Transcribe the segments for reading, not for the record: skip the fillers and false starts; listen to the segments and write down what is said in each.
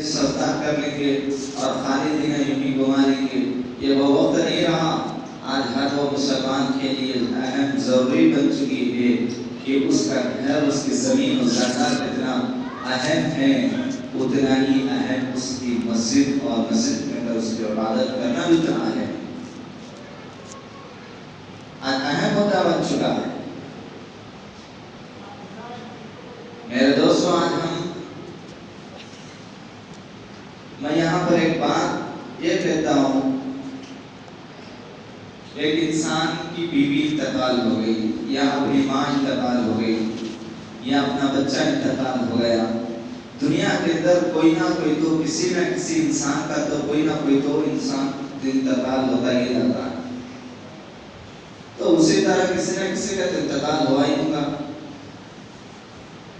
سودا کر لیں گے اور خالی دن یوں ہی گما لیں گے، یہ وہ وقت نہیں رہا۔ آج ہر وہ مسلمان کے لیے اہم ضروری بن چکی ہے کہ اس کا گھر، اس کی زمین و زادات اتنا اہم ہے، اتنا ہی اہم اس کی مسجد اور مسجد میں اگر اس کی عبادت کرنا بھی اتنا ہے، اہم مدعا بن چکا ہے۔ میرے دوستوں، آج میں یہاں پر ایک بات یہ کہتا ہوں، ایک انسان کی بیوی انتقال ہو گئی، یا اپنی ماں انتقال ہو گئی، یا اپنا بچہ انتقال ہو گیا، دنیا کے اندر کوئی نہ کوئی تو کسی نہ کسی انسان کا تو کوئی نہ کوئی تو انسان انتقال ہوتا ہی رہتا ہے، تو اسی طرح کسی نہ کسی کا انتقال ہوا ہی ہوگا۔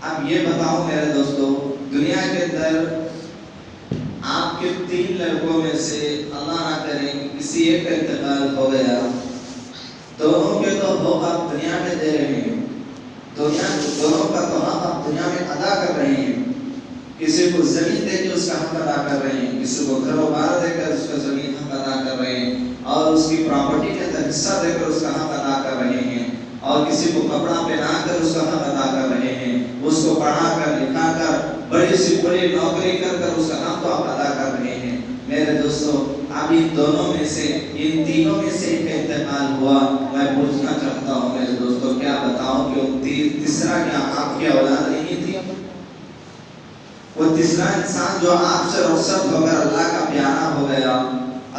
اب یہ بتاؤ میرے دوستو، دنیا کے اندر آپ کے 3 لڑکوں میں سے اللہ نہ کرے کسی ایک کا انتقال ہو گیا، دونوں کے تو حقوق آپ دنیا میں دے رہے ہیں، دونوں کا تو حق آپ دنیا میں ادا کر رہے ہیں، کسی کو زمین دے کے اس کا حق ادا کر رہے ہیں، کسی کو گھر و بار دے کر اس کا زمین حق ادا کر رہے ہیں، اور اس کی پراپرٹی کے اندر حصہ دے کر اس کا حق ادا کر رہے ہیں، اور کسی کو کپڑا پہنا کر اس کا حق ادا کر رہے ہیں، اس کو پڑھا کر لکھا کر بڑی سی بڑی نوکری کر کر اس کا حق تو آپ ادا کر رہے ہیں۔ میرے دوستو، اب ان دونوں میں سے، ان تینوں میں سے ایک کا انتقال ہوا، میں پوچھنا چاہتا ہوں میرے دوستو، کیا بتاؤں کہ وہ تیسرا کیا آپ کی اولاد نہیں تھی؟ وہ تیسرا انسان جو آپ سے رخصت ہو کر اللہ کا پیارا ہو گیا،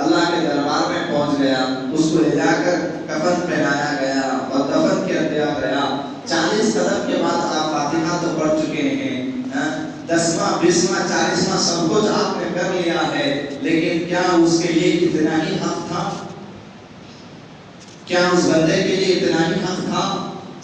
اللہ کے دربار میں پہنچ گیا، اس کو لے جا کر کفن پہنایا گیا اور دفن کر دیا گیا، 40 قدم کے بعد آپ فاتحہ تو پڑھ چکے ہیں، 10واں 20واں 40واں سب کچھ آپ نے کر لیا ہے، لیکن کیا اس کے لیے اتنا ہی حق تھا؟ کیا اس بندے کے لیے اتنا ہی حق تھا؟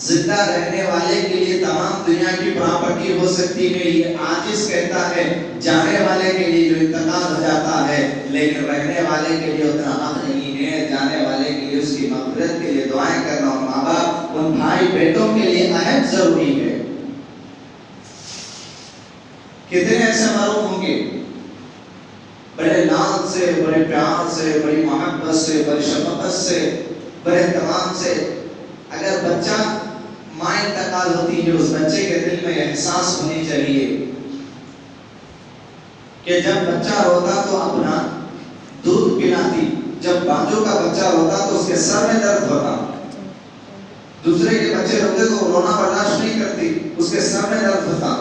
زندہ رہنے والے کے لیے تمام دنیا کی پراپرٹی ہو سکتی ہے، یہ عاجز کہتا ہے، جانے والے کے لیے جو انتقال ہو جاتا ہے، لیکن رہنے والے کے لیے اتنا حق نہیں ہے، جانے والے کے لیے اس کی مغفرت کے لیے دعائیں کرنا، اور ماں باپ ان بھائی بیٹوں کے لیے اہم ضروری ہے۔ کتنے ایسے محروم ہوں گے، بڑے لال سے، بڑے پیار سے، بڑی محبت سے، بڑی شفقت سے، بڑے اہتمام سے، اگر بچہ ماں انتقال ہوتی ہے، اس بچے کے دل میں احساس ہونی چاہیے کہ جب بچہ روتا تو اپنا دودھ پلاتی، جب بانجو کا بچہ روتا تو اس کے سر میں درد ہوتا، دوسرے کے بچے روتے تو رونا برداشت نہیں کرتی، اس کے سر میں درد ہوتا،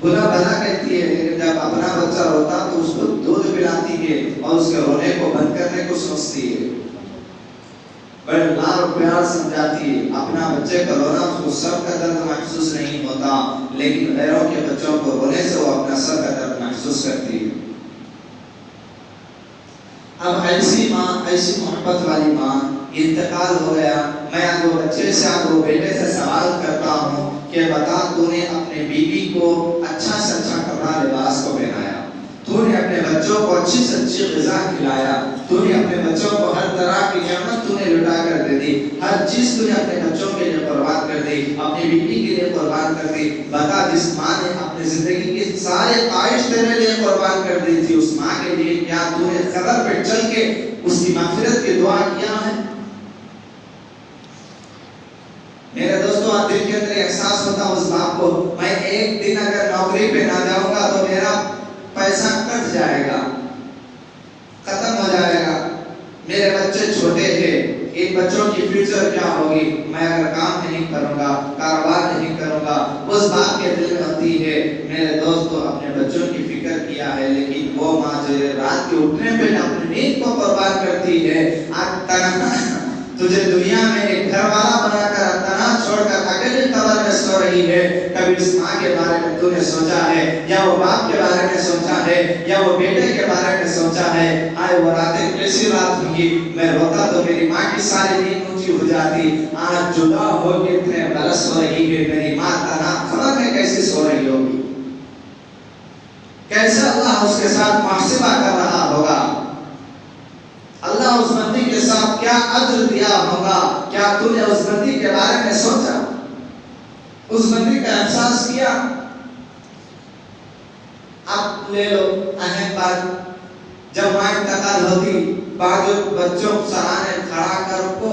بھلا بھلا کہتی ہے، لیکن جب اپنا بچہ روتا تو اس کو دودھ پلاتی ہے اور اس کے رونے کو بند کرنے کو سوچتی ہے، بڑے لاڈ اور پیار سمجھاتی ہے، اپنا بچے کا رونا اس کو سر کا درد محسوس نہیں ہوتا، لیکن غیروں کے بچوں کو رونے سے وہ اپنا سر کا درد محسوس کرتی ہے۔ اب ایسی ماں، ایسی محبت والی ماں انتقال ہو گیا، میں اب وہ بچے سے، اب وہ بیٹے سے سوال کرتا ہوں کہ بتا، تو نے اپنے بیوی کو اچھا سے اچھا کپڑا لباس کو پہنایا، تو نے اپنے بچوں کو اچھی سے اچھی غذا کھلایا، تو نے اپنے بچوں کو ہر طرح کی نعمت تو نے لٹا کر دے دی، ہر چیز تو نے اپنے بچوں کے لیے قربان کر دی، اپنی بیوی کے لیے قربان کر دی، بتا جس ماں نے اپنی زندگی کی سارے خواہش تیرے لیے قربان کر دی تھی، اس ماں کے لیے کیا تو نے قبر پہ چل کے اس کی مغفرت کی دعا کیا ہے؟ میرے دوستو، آج دل کے اندر احساس ہوتا اس باپ کو، میں ایک دن اگر نوکری پہ نہ جاؤں گا تو میرا پیسہ کٹ جائے گا، ختم ہو جائے گا، میرے بچے چھوٹے ہیں، ان بچوں کی فیوچر کیا ہوگی، میں اگر کام نہیں کروں گا، کاروبار نہیں کروں گا، اس باپ کے دل میں ہوتی ہے۔ میرے دوستو، اپنے بچوں کی فکر کیا ہے، لیکن وہ ماں جو رات کے اٹھنے پہ اپنی نیند کو قربان کرتی ہے، تجھے دنیا میں ایک گھر والا بنا کر تنہا چھوڑ کر اکیلی قبر میں سو رہی ہے، کبھی اس ماں کے بارے میں تو نے سوچا ہے، یا وہ باپ کے بارے میں سوچا ہے، یا وہ بیٹے کے بارے میں سوچا ہے؟ آئے وہ راتیں کیسی رات ہوگی، میں روتا تو میری ماں کی ساری نیند اونچی ہو جاتی، آج جدا ہو کے اتنے برس ہو رہی ہے، میری ماں تنہا قبر میں کیسی سو رہی ہوگی، کیسے اللہ اس کے ساتھ محاسبہ کر رہا ہوگا، اللہ اس بندی کے ساتھ کیا اجر دیا ہوگا؟ کیا تو نے اس بندی کے بارے میں سوچا، اس بندی کا احساس کیا؟ اب لے لو اہم بات، جب ماں انتقال ہوتی بعض بچوں سرانے کھڑا کر کو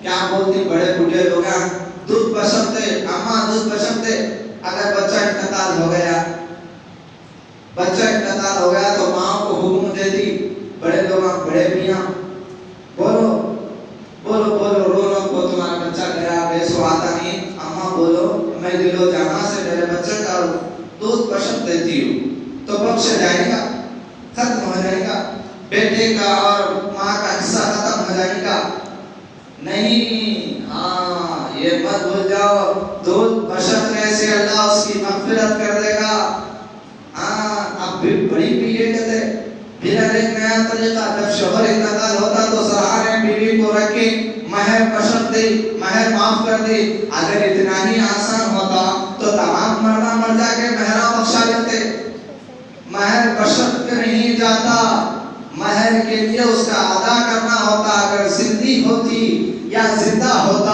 کیا بولتی، بڑے بوڑھے لوگ دودھ بشمتے، اماں دودھ بشمتے. اگر بچہ انتقال ہو گیا تو ماں کو حکم دیتی، بڑے لوگ بڑے میاں بولو بولو بولو، رو کو تمہارا بچہ گیا بے سو آتا نہیں، اماں بولو میں دلو جہاں سے میرے بچے کا دودھ بشم دیتی ہوں، تو بخش جائے گا، ختم ہو جائے گا، بیٹے کا اور ماں کا حصہ ختم ہو جائے گا. نہیں، ہاں یہ مت بھول جاؤ، دودھ بشمنے سے اللہ اس کی مغفرت کر دے گا. ہاں اب بھی بڑی پیے کہتے پھر ایک نیا طریقہ، جب شوہر انتقال ہوتا تو سرانے بیوی کو رکھے مہر بشم دی، مہر معاف کر دی. اگر اتنا ہی آسان ہوتا تو تمام مرنا مر جا کے مہرہ بخشا لیتے. مہر بشم کے نہیں جاتا، مہر کے لیے اس کا ادا کرنا ہوتا. اگر زندگی ہوتی یا زندہ ہوتا،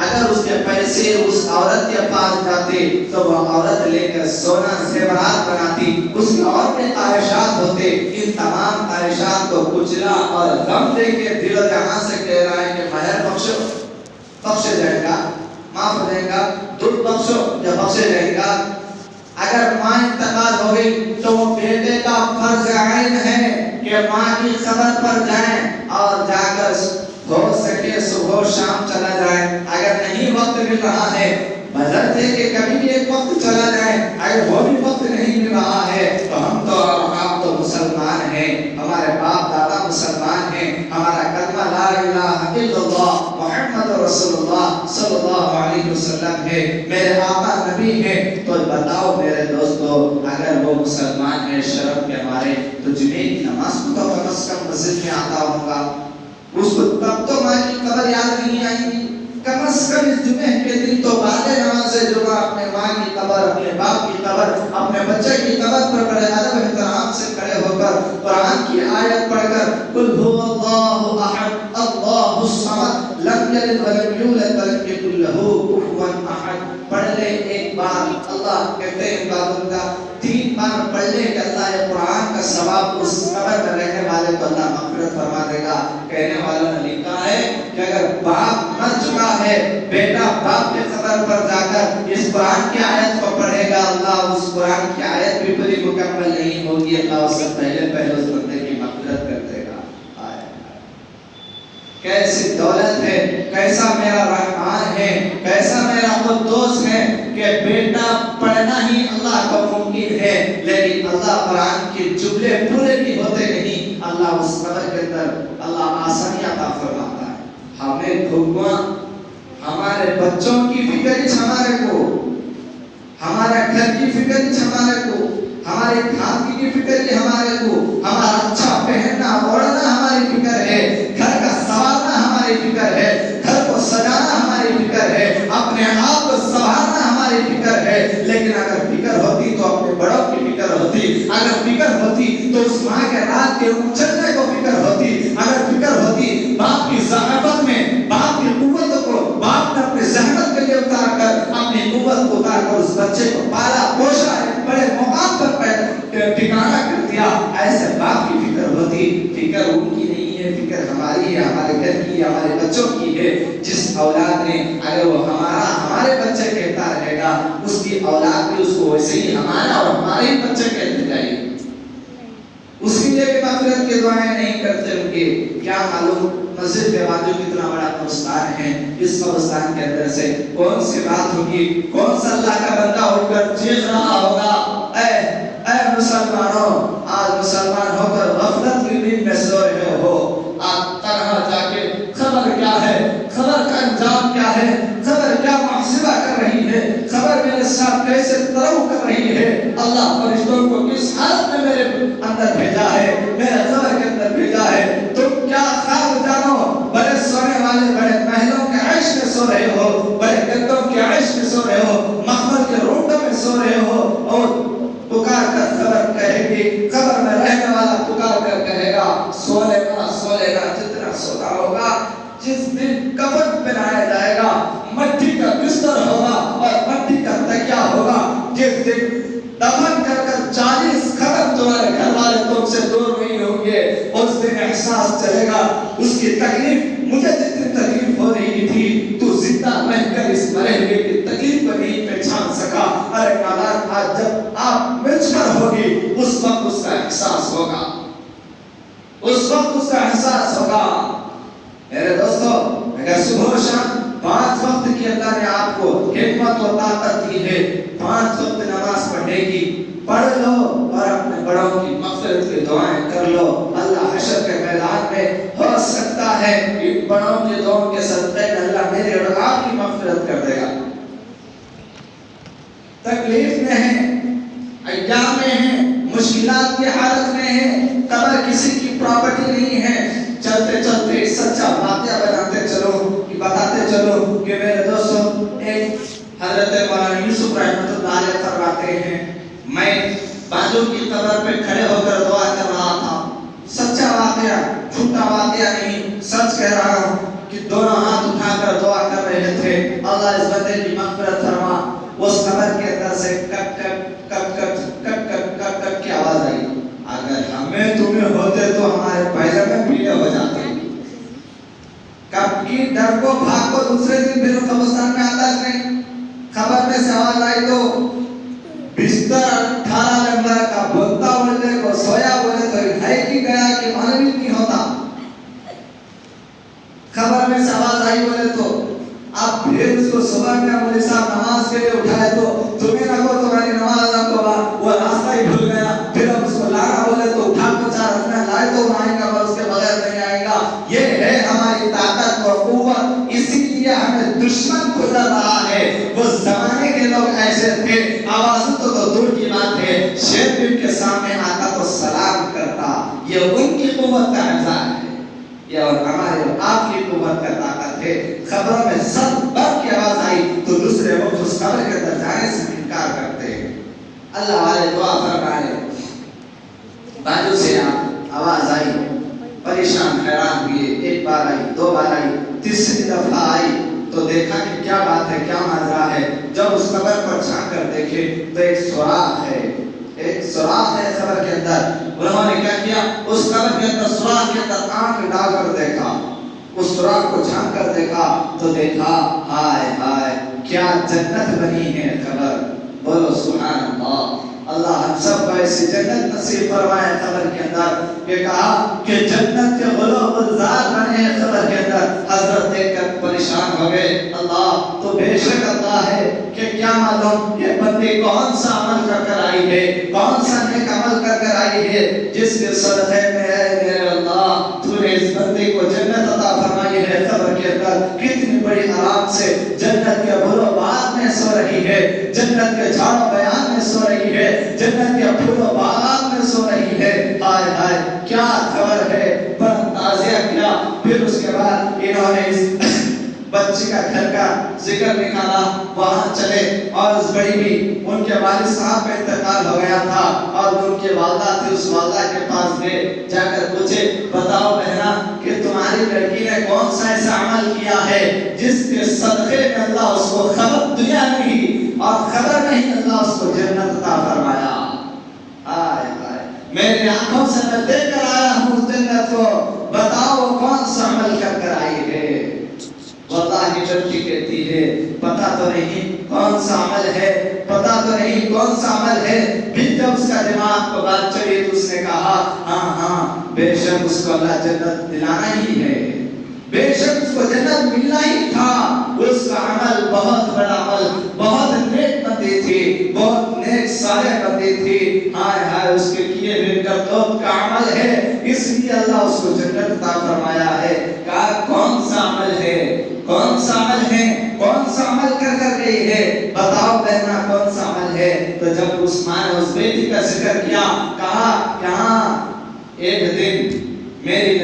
اگر اس کے پیسے اس عورت کے پاس جاتے تو وہ عورت لے کر سونا زیورات بناتی، اس کے اور میں خواہشات ہوتے. ان تمام خواہشات کو کچلا اور غم دے کے دل و جہاں سے کہہ رہا ہے کہ مہر بخشو، بخشے جائے گا، معاف ہو جائے گا، دودھ بخشو یا بخشے جائے گا. اگر ماں انتقال ہو گئی تو وہ بیٹے کا فرض عین ہے کہ ماں کی خبر پر جائیں اور جا کر ہو سکے صبح شام چلا جائے. اگر نہیں وقت مل رہا ہے، بجرتے کہ کبھی بھی ایک وقت چلا جائے، اگر وہ بھی وقت نہیں مل رہا ہے تو ہم تو اور آپ تو مسلمان ہیں، ہمارے باپ دادا مسلمان ہیں، ہمارا کلمہ لا الہ الا اللہ محمد رسول اللہ صلی اللہ علیہ وسلم ہے، میرے آقا نبی ہیں. تو بتاؤ میرے دوستو، اگر وہ مسلمان ہیں شرم کے مارے تو جمعے کی نماز کو تو کم از کم مسجد میں آتا ہوگا، اس کو تب تو ماں کی قبر یاد نہیں آئی گی. کم از کم اس جمعے کے دن تو بعد نماز جمعہ اپنے ماں کی قبر، اپنے باپ کی قبر، اپنے بچے کی قبر پر بڑے ادب احترام سے کھڑے ہو کر قرآن کی آیت پڑھ کر قل هو اللہ احد اللہ الصمد لم یلد ولم یولد ولم یکن له کفوا احد پڑھ لے ایک بار. اللہ کہتے ہیں عبادت کا 3 بار پڑھ لے کہ اللہ یہ قرآن کا ثواب اس قبر میں رہنے والے کو اللہ مغفرت فرما دے گا. کہنے والوں نے لکھا ہے کہ اگر باپ مر چکا ہے، بیٹا باپ کے قبر پر جا کر اس قرآن کی آیت کو پڑھے گا، اللہ اس قرآن کی آیت بھی پوری مکمل نہیں ہوگی، اللہ اس سے پہلے اس بندے کی مغفرت کر دے گا. کیسی دولت ہے، کیسا میرا رحمان ہے، کیسا میرا قدوس ہے کہ بیٹا پڑھنا ہی اللہ کو ممکن ہے، لیکن اللہ قرآن کے جملے پورے بھی ہوتے نہیں. اللہ اس قبر کے اندر اللہ آسانیاں عطا فرماتا ہے. ہمیں بھگواں ہمارے بچوں کی فکر ہمارے کو، ہمارے گھر کی فکر ہمارے کو، ہمارے کھادی کی فکر ہمارے کو، ہمارا اچھا پہننا اوڑھنا ہماری فکر ہے، گھر کا سنوارنا ہماری فکر ہے، گھر کو سجانا ہماری فکر ہے، اپنے آپ کو سنوارنا ہماری فکر ہے. لیکن اگر فکر ہوتی تو اپنے بڑوں کی فکر ہوتی، اگر فکر ہوتی تو اس ماں کے رات کے اچھلنے کو فکر ہوتی، اگر فکر ہوتی باپ کی زحمت میں، باپ کی قوت کو باپ نے اپنے زحمت کے لیے اتار کر اپنی قوت کو اتار کر اس بچے کو پالا پوشا بڑے مقام پر ٹھکانہ کر دیا، ایسے باپ کی فکر ہوتی. فکر ان کی نہیں ہے، فکر ہماری ہے، ہمارے گھر کی، ہمارے بچوں کی ہے. جس اولاد نے اگر وہ ہمارے بچے کہتا رہے گا، اس کی اولاد بھی اس کو ویسے ہی ہمارا اور ہمارے ہی بچے کہتے جائے گی. اس کے لیے بھی مغفرت کی دعائیں نہیں کرتے ان کے. کیا معلوم مسجد کے بازو کتنا بڑا قبرستان ہے، اس قبرستان کے اندر سے کون سی بات ہوگی، کون سا اللہ کا بندہ اٹھ کر چیخ رہا ہوگا، اے مسلمانوں، آج مسلمان ہو کر غفلت کی نیند میں سو رہے ہو، آپ تنہا جا کے خبر کیا ہے، خبر کا انجام کیا ہے، خبر کیا محاسبہ کر رہی ہے، خبر میرے ساتھ کیسے ترو کر رہی ہے، اللہ فرشتوں کو کس حالت میں میرے اندر بھیجا ہے، میرے خبر کے اندر بھیجا ہے. تم کیا خواب جانو، بڑے سونے والے بڑے محلوں کے عیش میں سو رہے ہو، بڑے گدوں کے عیش میں سو رہے ہو، مخمل کے روٹوں میں سو رہے ہو، اور پکار کر خبر کہے گی، خبر میں رہنے والا پکار کر کہے گا سو لینا جتنا سونا ہوگا. جس دن کفن پہنایا جائے گا، مٹی کا بستر ہوگا اور مٹی کا تکیہ ہوگا، جس دن دفن کر 40 خبر جائے گا. اس کی تکلیف مجھے جتنی تکلیف ہو رہی تھی تو زندہ رہ کر اس مرے ہوئے کی تکلیف کو نہیں پہچان سکا. ارے نادان آج جب آپ مجھ پر ہوگی اس وقت اس کا احساس ہوگا, اس وقت اس کا احساس ہوگا. میرے دوستو اگر صبح و شام 5 وقت کی اللہ نے آپ کو حکمت و طاقت دی ہے 5 وقت نماز پڑھنے کی, پڑھ لو اور اپنے بڑوں کی مغفرت کی دعائیں کر لو. اللہ حشر کے میدان میں ہو سکتا ہے ان بڑوں کی دعاؤں کے صدقے میں اللہ میرے اور آپ کی مغفرت کر دے گا. تکلیف میں ہیں, ایام میں ہیں, مشکلات کی حالت میں ہیں, قبر کسی کی پراپرٹی نہیں ہے. چلتے چلتے ایک سچا واقعہ بتاتے چلو کہ میرے دوستو ایک حضرت مولانا یوسف رحمۃ اللہ علیہ فرماتے ہیں میں باجو کی قبر پہ کھڑے ہو کر دعا کر رہا تھا. سچا واقعہ, جھوٹا واقعہ نہیں, سچ کہہ رہا ہوں کہ دونوں ہاتھ اٹھا کر دعا کر رہے تھے اللہ اس بندے کی مغفرت فرما. اس قبر کے اندر سے کٹ کٹ کٹ کٹ کٹ کٹ کٹ کٹ کی آواز آئی. اگر ہمیں تمہیں ہوتے تو ہمارے پیجامے پیلے ہو جاتے. کب کی ڈر کو بھاگ کو دوسرے دن پھر قبرستان میں آتا نہیں. خبر میں سے آواز آئی تو بستر 18 نمبر کا بنتا بولے کو سویا بولے تو ہے کہ گیا کہ معلوم نہیں ہوتا. خبر میں سے آواز آئی بولے تو آپ پھر اس کو صبح میں بولے صاحب نماز کے لیے اٹھائے تو تمہیں نہ کو تمہاری نماز نہ کو وہ راستہ ہی بھول گیا. پھر اب اس کو لانا بولے تو اٹھا کے 4 رکھنا لائے تو آئے گا اور اس کے بغیر نہیں آئے گا. یہ ہے ہماری طاقت اور قوت. اسی لیے ہمیں دشمن گزر رہا ہے. وہ زمانے کے لوگ ایسے تھے, آواز تو دور کی بات ہے, شیر بھی کے سامنے آتا تو سلام کرتا. یہ ان کی قوت کا اظہار ہے, یہ اور ہمارے آپ کی قوت کا طاقت ہے. خبروں میں سب بر کی آواز آئی تو دوسرے وقت اس خبر کے اندر جانے سے انکار کرتے ہیں. اللہ والے دعا فرمائے باجو سے آواز آئی, پریشان حیران ہوئے. 1 بار آئی, 2 بار آئی, تیسری دفعہ آئی تو دیکھا کہ کیا بات ہے, کیا ماجرا ہے. جب اس قبر پر جھانک کر دیکھے تو ایک سوراخ ہے, ایک سوراخ ہے قبر کے اندر. انہوں نے کیا کیا, اس قبر کے اندر سوراخ کے اندر آنکھ ڈال کر دیکھا, اس سوراخ کو جھانک کر دیکھا تو دیکھا ہائے ہائے کیا جنت بنی ہے قبر. بولو سبحان اللہ. اللہ ہم سب کو ایسی جنت نصیب فرمائے قبر کے اندر. یہ کہا کہ جنت کے غلو گلزار بنے ہیں قبر کے اندر. حضرت دیکھ کر پریشان ہو گئے. اللہ تو بے شک اللہ ہے کہ کیا معلوم یہ بندی کون سا عمل کر کر آئی ہے, کون سا نیک عمل کر کر آئی ہے جس کے صدقے میں اے میرے اللہ تو نے اس بندی کو جنت عطا فرمائی ہے قبر کے اندر. کتنی بڑی آرام سے جنت کے غلو باغ میں سو رہی ہے, جنت کے جھاڑ بیان میں سو رہی ہے, جنت کے پھول و باغات میں سو رہی ہے. ہائے ہائے کیا خبر ہے, بڑا تازیہ کیا. پھر اس کے بعد انہوں نے اس بچی کا گھر کا ذکر نکالا, وہاں چلے اور اس بڑی بھی ان کے والد صاحب کا انتقال ہو گیا تھا اور ان کی والدہ تھی, اس والدہ کے پاس گئے, جا کر پوچھے بتاؤ بہنا کہ تمہاری لڑکی نے کون سا ایسا عمل کیا ہے جس کے صدقے میں اللہ اس کو خبر دنیا نہیں اور خبر نہیں اللہ اس کو جنت عطا فرمایا. ہائے ہائے میری آنکھوں سے میں دیکھ کر آیا ہوں اس جنت کو, بتاؤ وہ کون سا عمل کر کر آئی ہے. واللہ لڑکی کہتی ہے پتا تو نہیں کون سا عمل ہے, پتا تو نہیں کون سا عمل ہے. پھر جب اس کا دماغ کو بات چلی تو اس نے کہا ہاں ہاں بے شک اس کو اللہ جنت دلانا ہی ہے, بے شک اس کو جنت ملنا ہی تھا. اس کا عمل بہت بڑا عمل, بہت نیک بندی تھی, بہت نیک صالح بندی تھی. ہائے ہائے اس کے کیے ہوئے کرتوت کا عمل ہے, اس لیے اللہ اس کو جنت عطا فرمایا ہے. کہا کون سا عمل ہے, کون سا عمل ہے, کون سا عمل کر کر گئی ہے, بتاؤ بہنا کون سا عمل ہے. تو جب اس ماں نے اس بیٹی کا ذکر کیا, کہا کہ ہاں ایک دن میری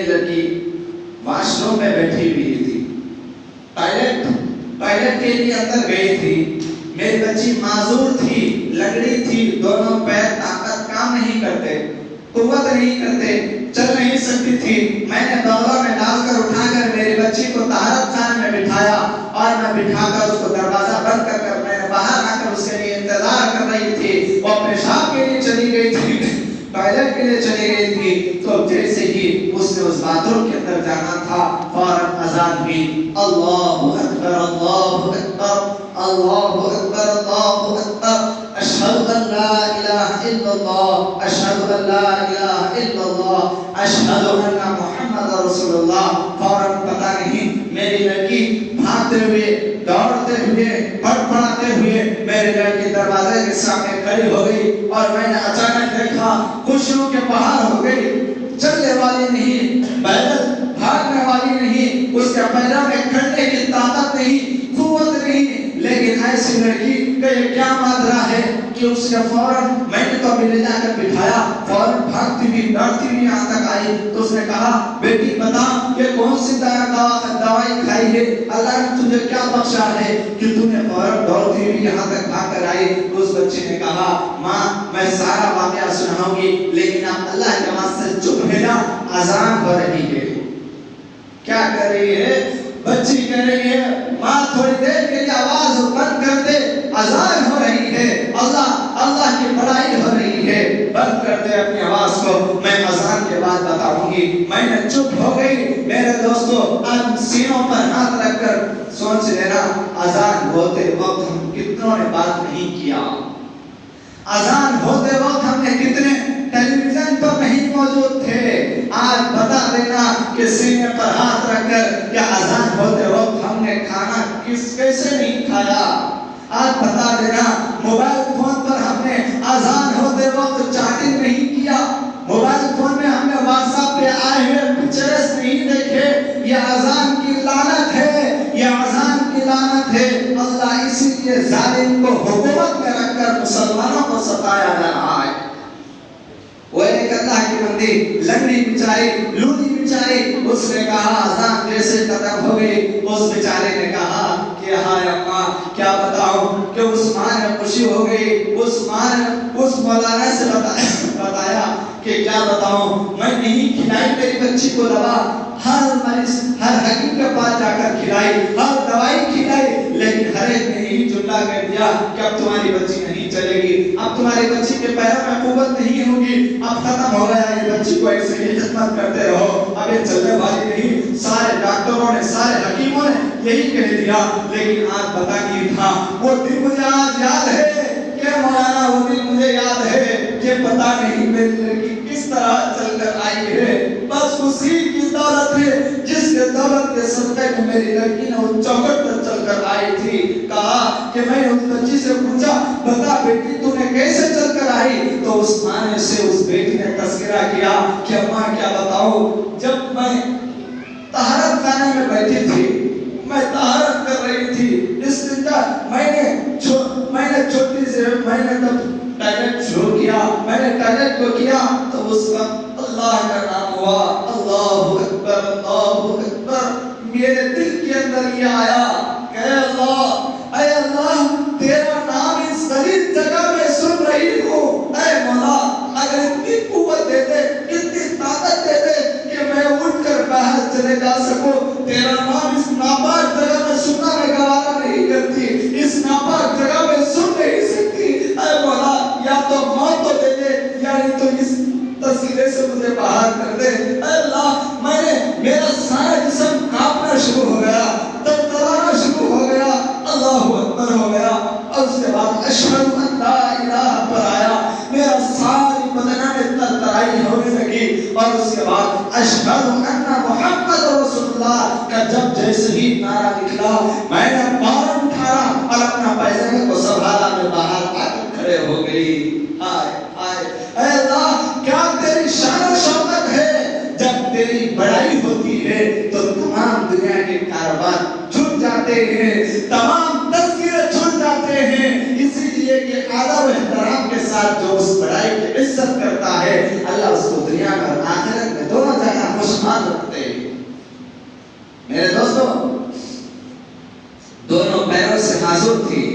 لڑکی واش روم میں بیٹھی ہوئی تھی, ٹوائلٹ کے لیے اندر گئی تھی. میری بچی معذور تھی, لنگڑی تھی, دونوں پیر طاقت کام نہیں کرتے, قوت نہیں کرتے, چل نہیں سکتی تھی. میں نے بغلوں میں ڈال کر اٹھا کر میری بچی کو طہارت خانے میں بٹھایا اور میں بٹھا کر اس کو دروازہ بند کر کر میں نے باہر آ کر اس کے لیے انتظار کر رہی تھی. وہ پیشاب کے لیے چلی گئی تھی, ٹوائلٹ باتھ روم کے اندر جانا تھا، فوراً اذان ہوئی، اللہ اکبر اللہ اکبر اللہ اکبر اللہ اکبر، اشہد ان لا الہ الا اللہ اشہد ان لا الہ الا اللہ اشہد ان محمد رسول اللہ۔ فوراً پتہ نہیں میری لڑکی بھاگتے ہوئے دوڑتے ہوئے پڑپڑاتے ہوئے میرے گھر کے دروازے کے سامنے کھڑی ہو گئی، اور میں نے اچانک دیکھا خوشیوں کے بہار ہو گئی، چلنے والی نہیں، پیدل بھاگنے والی نہیں، اس کے پیروں میں کھڑنے کی طاقت نہیں، قوت نہیں، لیکن ایسی لڑکی کہ یہ کیا مادرہ ہے کہ اس نے فوراً، میں نے تو ابھی لے جا کر بٹھایا، فوراً بھاگتی ہوئی ڈرتی ہوئی یہاں تک آئی تو اس نے کہا بیٹی بتا یہ کون سی دوائی کھائی ہے، اللہ نے تجھے کیا بخشا ہے کہ تو نے فوراً دوڑتی ہوئی یہاں تک بھاگ کر آئی۔ اس بچے نے کہا ماں میں سارا واقعہ سناؤں گی لیکن آپ اللہ کے واسطے چپ ہے نا، اذان ہو رہی ہے۔ کیا کر رہی ہے بچی؟ کہہ رہی ہے ماں تھوڑی دیر کے لیے آواز بند کر دے، اذان ہو رہی ہے، اللہ کی بڑائی ہو رہی ہے، بند کر دے اپنی آواز کو، میں اذان کے بعد بتاؤں گی۔ میں نے چپ ہو گئی۔ میرے دوستو اب سینوں پر ہاتھ رکھ کر سوچ لینا اذان ہوتے وقت ہم کتنوں نے بات نہیں کیا، اذان ہوتے وقت ہم نے کتنے ٹیلی ویژن پر نہیں موجود تھے۔ آج بتا دینا کہ سینے پر ہاتھ رکھ کر کہ اذان ہوتے وقت ہم نے کھانا کیسے نہیں کھایا۔ آج بتا دینا موبائل فون پر ہم نے اذان ہوتے وقت چیٹنگ نہیں کیا، موبائل فون میں ہم نے واٹس ایپ پہ آئے ہوئے پکچرز نہیں دیکھے۔ یہ اذان کی لعنت ہے، یہ اذان کی لعنت ہے۔ اللہ اسی لیے ظالم کو حکومت میں رکھ کر مسلمانوں کو ستایا جا رہا ہے۔ وہ ایک اللہ کی بندی لنگڑی بیچاری لونی بیچاری، اس نے کہا اذان جیسے ختم ہو گئی، اس بیچارے نے کہا کہ ہائے اماں کیا بتاؤں کہ اس ماں نے خوشی ہو گئی، اس ماں نے اس مولانا سے بتایا کہ کیا بتاؤں میں نہیں کھلائی میری بچی کو دوا، ہر مریض ہر حکیم کے پاس جا کر کھلائی، ہر دوائی کھلائی، لیکن ہر ایک نے یہی جملہ کہہ دیا کہ اب تمہاری بچی نہیں چلے گی، اب تمہاری بچی کے پیروں میں قوت نہیں ہوگی، اب ختم ہو گیا، یہ بچی کو ایسے ہی خدمت کرتے رہو، اب یہ چلنے والی نہیں۔ سارے ڈاکٹروں نے سارے حکیموں نے یہی کہہ دیا، لیکن آج پتہ نہیں تھا وہ دن مجھے آج یاد ہے کہ مولانا وہ دن مجھے یاد ہے کہ پتہ نہیں میری لڑکی کس طرح چل کر آئی ہے، بس اسی کی دولت ہے جس کے دولت کے صدقے میں میری لڑکی نے اس چوکٹ پر چل کر آئی تھی۔ کہا کہ میں نے اس بچی سے پوچھا بتا بیٹی تو نے کیسے چل کر آئی، تو اس ماں نے سے اس بیٹی نے تذکرہ کیا کہ ماں کیا بتاؤں، جب میں طہارت خانے میں بیٹھی تھی، میں طہارت کر رہی تھی، استنجا میں نے چھوٹی سے میں نے تب ٹائلٹ شروع کیا، میں نے ٹائلٹ کو کیا تو اس وقت اللہ کا نام ہوا، اللہ اکبر اللہ اکبر، میرے دل کے اندر یہ آیا کہ اے اللہ تیرا نام اس غریب جگہ میں سن رہی ہوں، اے مولا اگر اتنی قوت دے دے، اتنی طاقت دے دے کہ میں اٹھ کر باہر چلے جا سکوں، تیرا نام اس ناپاک جگہ میں سننا میں گوارا نہیں کرتی، اس ناپاک جگہ میں سن نہیں سکتی، اے مولا یا تو موت تو دے دے یعنی تو اس تصویرے سے مجھے باہر کر دے۔ اے اللہ میرا سارا جسم کانپنا شروع ہو گیا، تڑپڑانا شروع ہو گیا، اللہ اکبر ہو گیا، اور اس کے بعد اشہد ان لا الہ پر آیا، میرا ساری بدن میں ترترائی ہونے لگی، اور اس کے بعد اشہد ان محمد رسول اللہ کا جب جیسے ہی نعرہ نکلا میں نے فوراً اٹھا اور اپنا پیجامے کو سنبھالا، میں باہر آ کر کھڑے ہو گئی۔ ہائے ہائے اے اللہ کیا تیری شان و شوکت ہے، جب تیری بڑائی ہوتی ہے تو تمام دنیا کے کاروبار چھوٹ جاتے ہیں، تمام تذکرے چھوٹ جاتے ہیں، اسی لیے کہ ادب و احترام کے ساتھ جو اس بڑائی کی عزت کرتا ہے اللہ اس کو دنیا میں اور آخرت میں دونوں جگہ خوشحال رکھتے ہیں۔ میرے دوستو دونوں پیروں سے معذور تھی،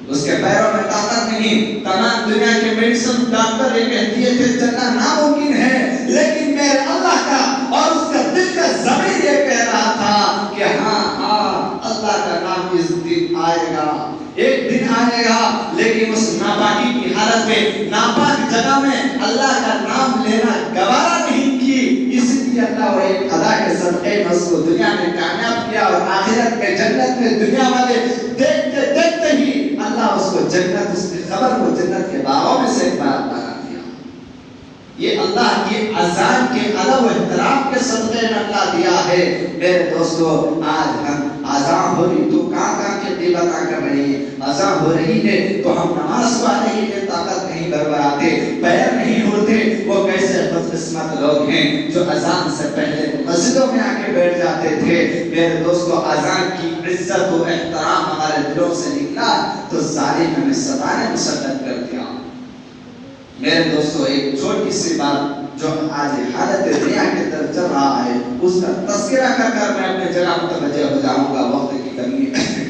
اس کے پیروں میں طاقت نہیں، تمام دنیا کے میڈیسن ڈاکٹر یہ کہتی ہے کہ چلنا ناممکن ہے، لیکن میرے اللہ کا اور اس کا دل کا ضمیر یہ کہہ رہا تھا کہ ہاں اللہ کا نام اس دن آئے گا، ایک دن آئے گا، لیکن اس ناپاکی کی حالت میں ناپاک جگہ میں اللہ کا نام لینا گوارا نہیں کی، اس لیے اللہ وہ ایک ادا کے صدقے میں اس کو دنیا میں کامیاب کیا اور آخرت میں جنت میں دنیا والے دیکھتے دیکھتے ہی اللہ اس کو جنت اس کی خبر کو جنت کے باغوں میں سے ایک بار بنا دیا. یہ اللہ کی اذان کے ادب و احترام کے صدقے میں اللہ دیا ہے. میرے دوستو آج ہم اذان ہو رہی تو کہاں کے غیبتاں کر رہی ہے. اذان ہو رہی ہے تو ہم نماز پڑھنے کے لیے طاقت نہیں بربراتے, پیر نہیں ہوتے. وہ کیسے بدقسمت لوگ ہیں جو اذان سے پہلے مسجدوں میں آ کے بیٹھ جاتے تھے. میرے دوستو اذان کی عزت و احترام ہمارے دلوں سے نکلا تو ظالم ہمیں ستانے مسلط کر دیا. میرے دوستو ایک چھوٹی سی بات جو آج حالت دنیا کے طرف چل رہا ہے اس کا تذکرہ کر کر میں اپنے جگہ متوجہ ہو جاؤں گا, وقت کی کمی ہے.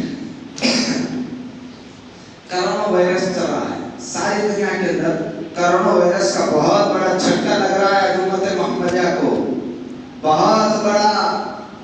کرونا وائرس چل رہا ہے ساری دنیا کے اندر. کرونا وائرس کا بہت بڑا جھٹکا لگ رہا ہے امت محمدیہ کو, بہت بڑا.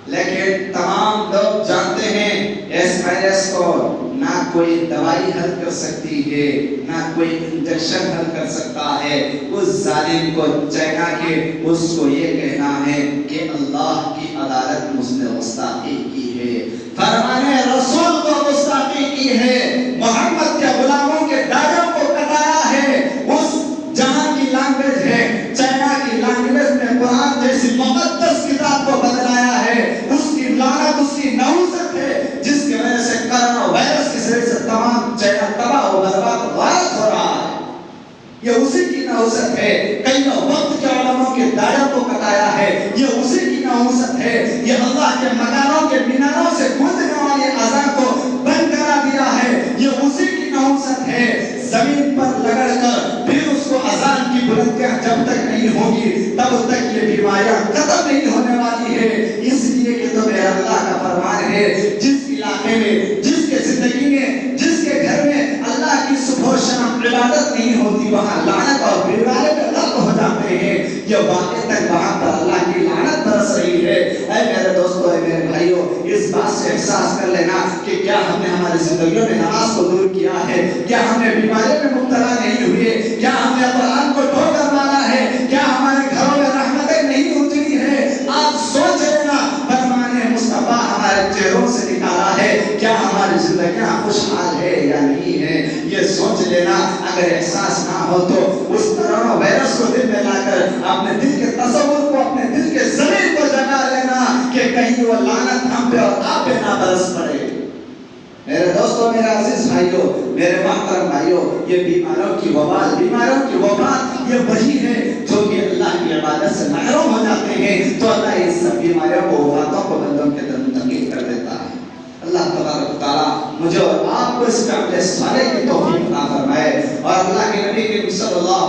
لیکن تمام لوگ جانتے ہیں اس وائرس کو نہ کوئی دوائی حل کر سکتی ہے, نہ کوئی انجیکشن حل کر سکتا ہے. اس ظالم کو چائنا کے اس کو یہ کہنا ہے کہ اللہ کی عدالت مجھ نے گستاخی کی ہے, فرمان رسول کو گستاخی کی ہے, محمد کے غلاموں کے دائروں کو کٹایا ہے. اس جہاں کی لینگویج ہے چائنا کی لینگویج میں قرآن جیسی مقدس کتاب کو بدلایا ہے. اس کی لعنت اس کی نحوست ہے جس کی وجہ سے کرونا وائرس کی وجہ سے تمام چائنا تباہ و برباد غارت ہو رہا ہے. یہ اسی کی نحوست ہے. کئیوں وقت کے علماء کے دائروں کو کٹایا ہے, یہ اسی کی نحوست ہے. یہ اللہ کے مکانوں کے میناروں سے گونجنے والی اذان کو بند کرا دیا ہے, یہ اسی کی نحوست ہے. زمین پر رگڑ کر پھر اس کو اذان کی بلندیاں جب تک نہیں ہوگی تب تک یہ بیماریاں ختم نہیں ہونے والی ہے. اس لیے کہ تو میرا اللہ کا فرمان ہے جس علاقے میں, جس کے زندگی میں, جس کے گھر میں اللہ کی صبح و شام عبادت نہیں ہوتی وہاں لعنت اور بیماری میں غرق ہو جاتے ہیں. یہ واقع تک وہاں پر اللہ کی لعنت برس رہی ہے. اے میرے دوستو, اے میرے بھائیو, اس بات سے احساس کر لینا کہ کیا ہم نے ہماری زندگیوں میں نماز کو دور کیا ہے, کیا ہم نے بیماری میں مبتلا نہیں ہوئے, کیا ہم نے قرآن کو ٹھوکر مارا ہے, کیا ہمارے گھروں میں رحمتیں نہیں اتری ہے. آپ سوچ لینا فرمان مصطفیٰ ہمارے چہروں سے نکالا ہے, کیا ہماری زندگیاں خوشحال ہے یا نہیں ہے. یہ سوچ لینا. اگر احساس نہ ہو تو اس کرونا وائرس کو دل میں لا کر اپنے دل کے تصور کو, اپنے دل کے زمین کو جگا لینا کہ کہیں وہ لعنت ہم پہ اور آپ پہ نہ برس پڑے. میرے دوستو, میرے عزیز بھائیو, میرے محترم بھائیو, یہ بیماروں کی وبال, بیماروں کی وبال یہ وہی ہے جو کہ اللہ کی عبادت سے محروم ہو جاتے ہیں تو اللہ اس سب بیماریوں کو, وفاتوں کو بندوں کے در منتقل کر دیتا ہے. اللہ تبارک و تعالی مجھے اور آپ کو اس کا عمل صالح کی توفیق عطا فرمائے. اور اللہ کے نبی کریم صلی اللہ